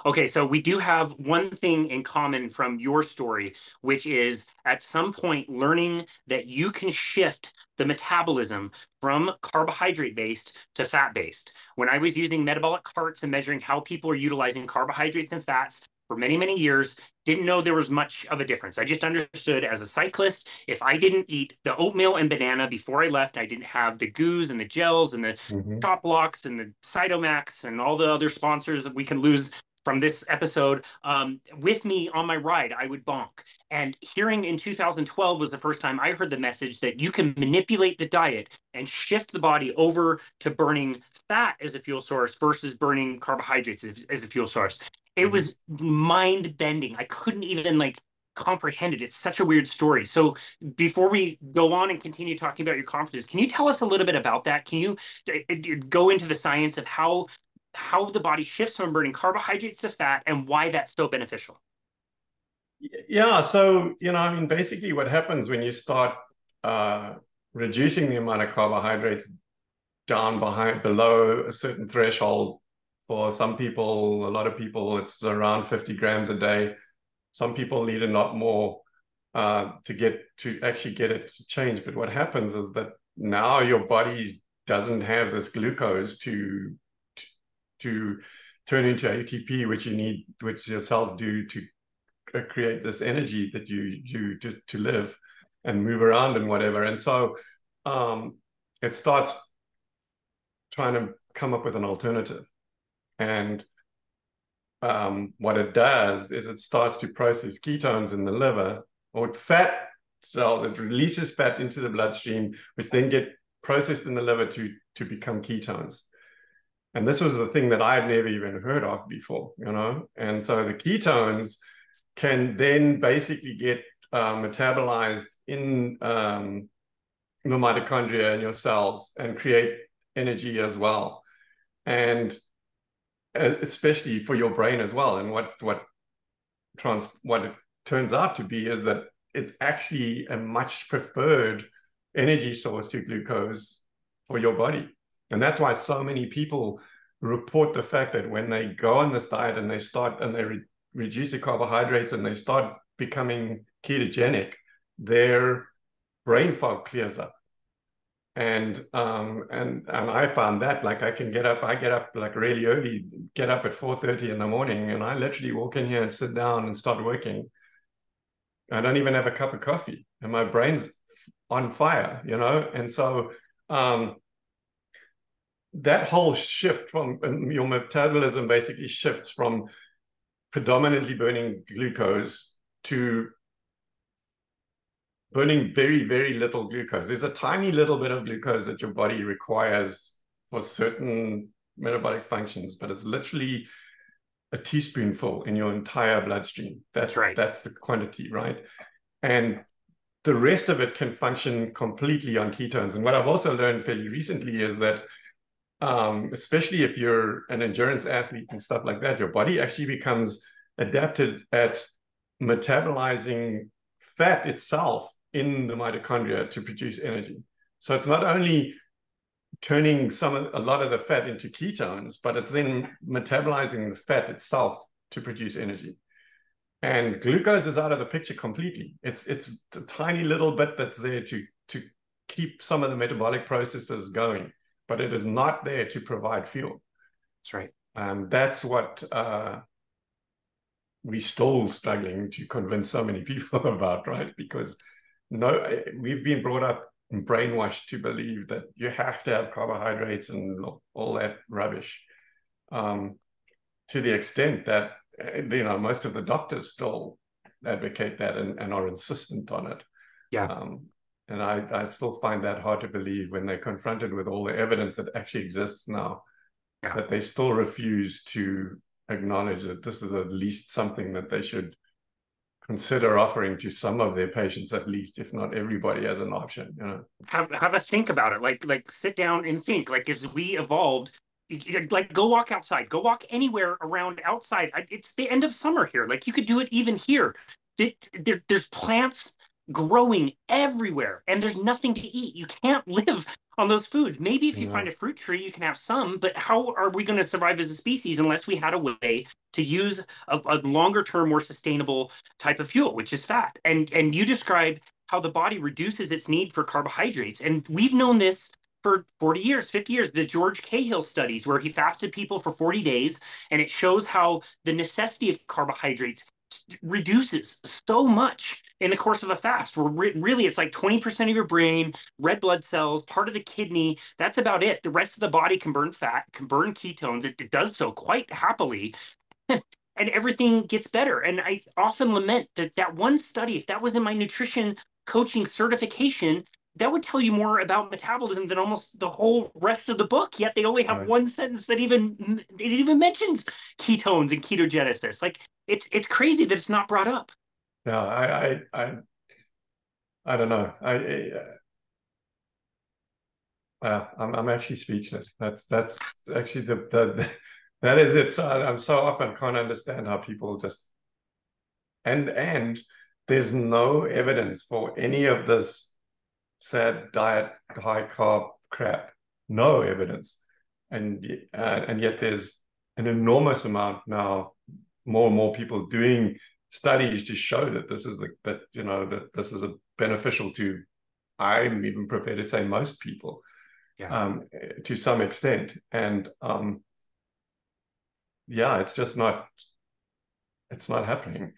Okay, so we do have one thing in common from your story, which is at some point learning that you can shift the metabolism from carbohydrate based to fat based. When I was using metabolic carts and measuring how people are utilizing carbohydrates and fats for many, many years, didn't know there was much of a difference. I just understood as a cyclist, if I didn't eat the oatmeal and banana before I left, I didn't have the goos and the gels and the Hmm. Top Blocks and the Cytomax and all the other sponsors that we can lose from this episode with me on my ride, I would bonk. And hearing in 2012 was the first time I heard the message that you can manipulate the diet and shift the body over to burning fat as a fuel source versus burning carbohydrates as a fuel source. It Hmm. was mind bending. I couldn't even like comprehend it. It's such a weird story. So before we go on and continue talking about your conferences, can you tell us a little bit about that? Can you go into the science of how the body shifts from burning carbohydrates to fat and why that's so beneficial? Yeah, so I mean, basically, what happens when you start uh, reducing the amount of carbohydrates down below a certain threshold. For some people, a lot of people, it's around 50 grams a day. Some people need a lot more to actually get it to change. But what happens is that now your body doesn't have this glucose to turn into ATP, which you need, which your cells do to create this energy that you to live and move around and whatever. And so it starts trying to come up with an alternative. And what it does is it starts to process ketones in the liver or fat cells. It releases fat into the bloodstream, which then get processed in the liver to become ketones. And this was the thing that I had never even heard of before, And so the ketones can then basically get metabolized in the mitochondria in your cells and create energy as well. And especially for your brain as well. And what it turns out to be is that it's actually a much preferred energy source to glucose for your body. And that's why so many people report the fact that when they go on this diet and they reduce the carbohydrates and they start becoming ketogenic, their brain fog clears up. And I found that like I get up like really early, get up at 4:30 in the morning, and I literally walk in here and sit down and start working. I don't even have a cup of coffee, and my brain's on fire. And so um, that whole shift from your metabolism basically shifts from predominantly burning glucose to burning very, very little glucose. There's a tiny little bit of glucose that your body requires for certain metabolic functions, but it's literally a teaspoonful in your entire bloodstream. That's That's right. that's the quantity, right? And the rest of it can function completely on ketones. And what I've also learned fairly recently is that especially if you're an endurance athlete and stuff like that, your body actually becomes adapted at metabolizing fat itself in the mitochondria to produce energy. So it's not only turning a lot of the fat into ketones, but it's then metabolizing the fat itself to produce energy. And glucose is out of the picture completely. It's a tiny little bit that's there to keep some of the metabolic processes going, but it is not there to provide fuel. That's right. And that's what we're still struggling to convince so many people about, right? Because no, we've been brought up and brainwashed to believe that you have to have carbohydrates and all that rubbish. Um, to the extent that most of the doctors still advocate that and are insistent on it. Yeah. Um, and I still find that hard to believe when they're confronted with all the evidence that actually exists now, Yeah. that they still refuse to acknowledge that this is at least something that they should consider offering to some of their patients, at least, if not everybody, as an option. Have a think about it. Like sit down and think. Like as we evolved, like go walk outside. Go walk anywhere around outside. It's the end of summer here. Like you could do it even here. There's plants growing everywhere, and there's nothing to eat. You can't live on those foods. Maybe if you Yeah. find a fruit tree, you can have some, but how are we going to survive as a species unless we had a way to use a longer term, more sustainable type of fuel, which is fat? And you described how the body reduces its need for carbohydrates. And we've known this for 40 years, 50 years, the George Cahill studies where he fasted people for 40 days, and it shows how the necessity of carbohydrates reduces so much in the course of a fast where really it's like 20% of your brain, red blood cells, part of the kidney. That's about it. The rest of the body can burn fat, can burn ketones. It does so quite happily. And everything gets better. And I often lament that that one study, if that was in my nutrition coaching certification, that would tell you more about metabolism than almost the whole rest of the book. Yet they only have Right. one sentence that even mentions ketones and ketogenesis. Like it's crazy that it's not brought up. Yeah, I don't know. I'm actually speechless. That's actually the that is it. So I'm so often can't understand how people just and there's no evidence for any of this sad diet, high carb crap. No evidence, and yet there's an enormous amount now. More and more people doing studies to show that this is that that this is a beneficial to. I'm even prepared to say most people Yeah. um, to some extent, and yeah, it's just not. It's not happening.